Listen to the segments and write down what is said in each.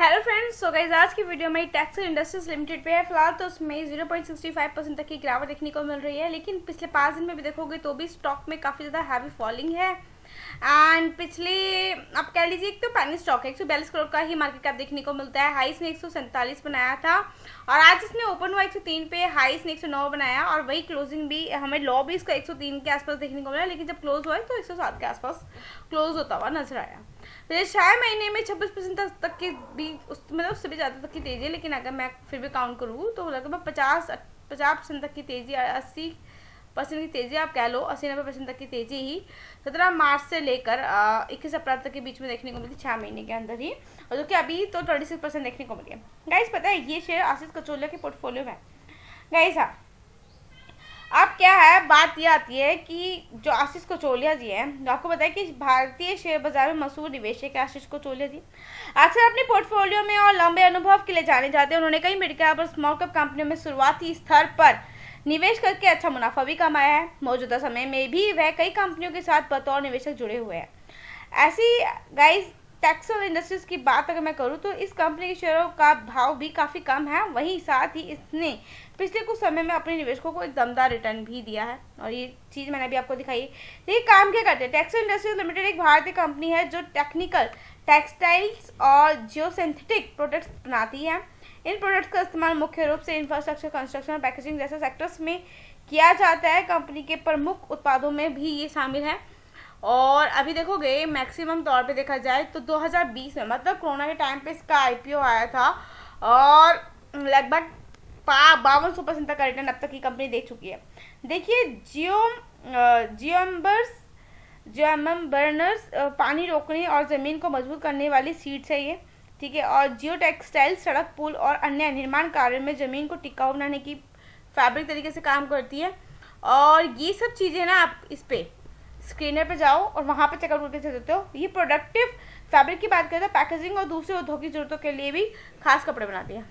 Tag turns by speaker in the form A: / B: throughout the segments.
A: Hello friends, so guys आज की video में टेक्सटाइल इंडस्ट्रीज लिमिटेड पे है। फिलहाल तो उसमें 0.65% तक की गिरावट देखने को मिल रही है, लेकिन पिछले 5 दिन में भी देखोगे तो भी स्टॉक में काफ़ी ज़्यादा हैवी फॉलिंग है। एंड पिछले आप कह लीजिए एक तो पैनी स्टॉक है, 142 करोड़ का ही मार्केट कैप देखने को मिलता है। हाई इसने 147 बनाया था और आज इसने ओपन हुआ 103 पे, हाई इसने 109 बनाया और वही क्लोजिंग भी हमें लॉ भी इसका 103 के आसपास देखने को मिला, लेकिन जब क्लोज हुआ तो 107 के आसपास क्लोज होता हुआ नजर आया। तो 6 महीने में 26% तक की भी मतलब उससे भी ज़्यादा तक की तेज़ी है, लेकिन अगर मैं फिर भी काउंट करूँ तो लगभग 50% तक की तेज़ी, 80% की तेज़ी आप कह लो, 80-90% तक की तेज़ी ही 17 मार्च से लेकर 21 अप्रैल तक के बीच में देखने को मिली, 6 महीने के अंदर ही। और जो कि अभी तो 36% देखने को मिली है। गाइस पता है ये शेयर आशीष कचोलिया के पोर्टफोलियो में है। गाइस हाँ, अब क्या है, बात ये आती है कि जो आशीष कचोलिया जी हैं, आपको पता है कि भारतीय शेयर बाजार में मशहूर निवेशक है आशीष कचोलिया जी। अक्सर अपने पोर्टफोलियो में और लंबे अनुभव के लिए जाने जाते हैं। उन्होंने कई मिड कैप और स्मॉल कैप कंपनियों में शुरुआती स्तर पर निवेश करके अच्छा मुनाफा भी कमाया है। मौजूदा समय में भी वह कई कंपनियों के साथ बतौर निवेशक जुड़े हुए हैं। ऐसी गाइस टेक्सटाइल इंडस्ट्रीज की बात अगर मैं करूं तो इस कंपनी के शेयरों का भाव भी काफ़ी कम है, वहीं साथ ही इसने पिछले कुछ समय में अपने निवेशकों को एक दमदार रिटर्न भी दिया है और ये चीज़ मैंने अभी आपको दिखाई है। देखिए काम क्या करते हैं। टेक्सटाइल इंडस्ट्रीज लिमिटेड एक भारतीय कंपनी है जो टेक्निकल टेक्सटाइल्स और जियोसिंथेटिक प्रोडक्ट्स बनाती है। इन प्रोडक्ट्स का इस्तेमाल मुख्य रूप से इंफ्रास्ट्रक्चर, कंस्ट्रक्शन और पैकेजिंग जैसे सेक्टर्स में किया जाता है। कंपनी के प्रमुख उत्पादों में भी ये शामिल है। और अभी देखोगे मैक्सिमम तौर पे देखा जाए तो 2020 में मतलब कोरोना के टाइम पे इसका आईपीओ आया था और लगभग 52% तक का रिटर्न अब तक की कंपनी दे चुकी है। देखिए जियोम बर्नर्स पानी रोकने और ज़मीन को मजबूत करने वाली सीड्स है ये, ठीक है। और जियो टेक्सटाइल सड़क, पुल और अन्य निर्माण कार्यों में ज़मीन को टिकाऊ बनाने की फैब्रिक तरीके से काम करती है। और ये सब चीज़ें ना आप इस पे स्क्रीनर पे जाओ और वहाँ पे चेकआउट करके देते हो। ये प्रोडक्टिव फैब्रिक की बात करें तो पैकेजिंग और दूसरे औद्योगिक जरूरतों के लिए भी खास कपड़े बनाती है।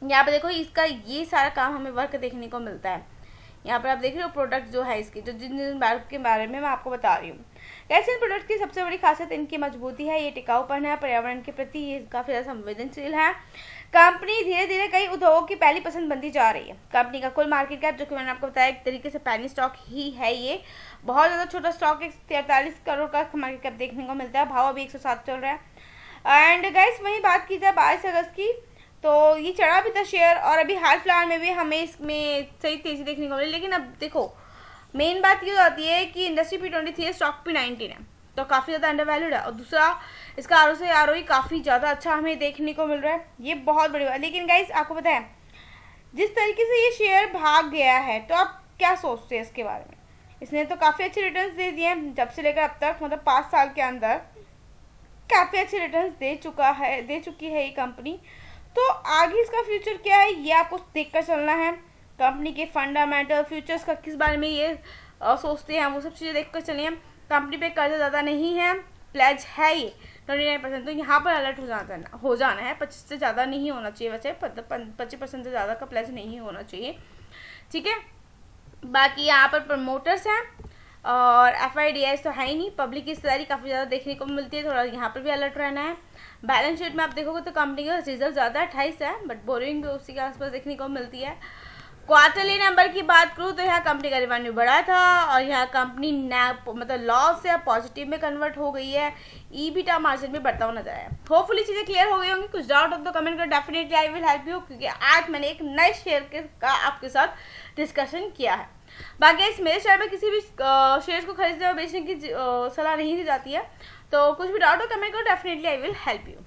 A: यहाँ पे देखो इसका ये सारा काम हमें वर्क देखने को मिलता है। यहाँ पर आप देख रहे हो प्रोडक्ट जो है इसकी, जो जिन बात के बारे में मैं आपको बता रही हूँ। कैसे इन प्रोडक्ट की सबसे बड़ी खासियत इनकी मजबूती है, ये टिकाऊपन है, पर्यावरण के प्रति ये काफ़ी ज़्यादा संवेदनशील है। कंपनी धीरे धीरे कई उद्योगों की पहली पसंद बनती जा रही है। कंपनी का कुल मार्केट कैप, जो कि मैंने आपको बताया एक तरीके से पैनी स्टॉक ही है, ये बहुत ज़्यादा छोटा स्टॉक है। 43 करोड़ का मार्केट कैप देखने को मिलता है। भाव अभी 107 चल रहा है। एंड गाइस वहीं बात की जाए 22 अगस्त की, तो ये चढ़ा भी था शेयर और अभी हाल फिलहाल में भी हमें इसमें सही तेज़ी देखने को मिली। लेकिन अब देखो मेन बात ये आती है कि इंडस्ट्री P23 है, स्टॉक P19 है, तो काफ़ी ज़्यादा अंडर वैल्यूड है। और दूसरा इसका ROE काफ़ी ज़्यादा अच्छा हमें देखने को मिल रहा है, ये बहुत बड़ी बात। लेकिन गाइस आपको पता है जिस तरीके से ये शेयर भाग गया है, तो आप क्या सोचते हैं इसके बारे में। इसने तो काफ़ी अच्छे रिटर्न्स दे दिए हैं जब से लेकर अब तक, मतलब 5 साल के अंदर काफ़ी अच्छे रिटर्न्स दे चुकी है ये कंपनी। तो आगे इसका फ्यूचर क्या है ये आपको देखकर चलना है। कंपनी के फंडामेंटल फ्यूचर्स का किस बारे में ये सोचते हैं, वो सब चीज़ें देखकर चलिए। कंपनी पे कर्ज ज़्यादा नहीं है, प्लेज है ये 29%, तो यहाँ पर अलर्ट हो जाना है। 25 से ज़्यादा नहीं होना चाहिए, वैसे 25% से ज़्यादा का प्लेज नहीं होना चाहिए, ठीक है। बाकी यहाँ पर प्रमोटर्स हैं और FIDs तो है ही नहीं। पब्लिक की हिस्सेदारी काफ़ी ज़्यादा देखने को मिलती है, थोड़ा यहाँ पर भी अलर्ट रहना है। बैलेंस शीट में आप देखोगे तो कंपनी का रिजर्व ज़्यादा 28 है, बट बोरिंग भी उसी के आसपास देखने को मिलती है। क्वार्टरली नंबर की बात करूँ तो यहाँ कंपनी का रेवेन्यू बढ़ा था और यहाँ कंपनी मतलब लॉस से पॉजिटिव में कन्वर्ट हो गई है। EBITDA मार्जिन भी बढ़ता हुआ नजर आया। होपफुली चीज़ें क्लियर हो गई होंगी। कुछ डाउट हो तो कमेंट करो, definitely I will help you, क्योंकि आज मैंने एक नए शेयर का आपके साथ डिस्कशन किया है। बाकी इस मेरे शेयर में किसी भी शेयर को खरीदने और बेचने की सलाह नहीं दी जाती है, तो कुछ भी डाउट हो कमेंट करो, definitely I will help you.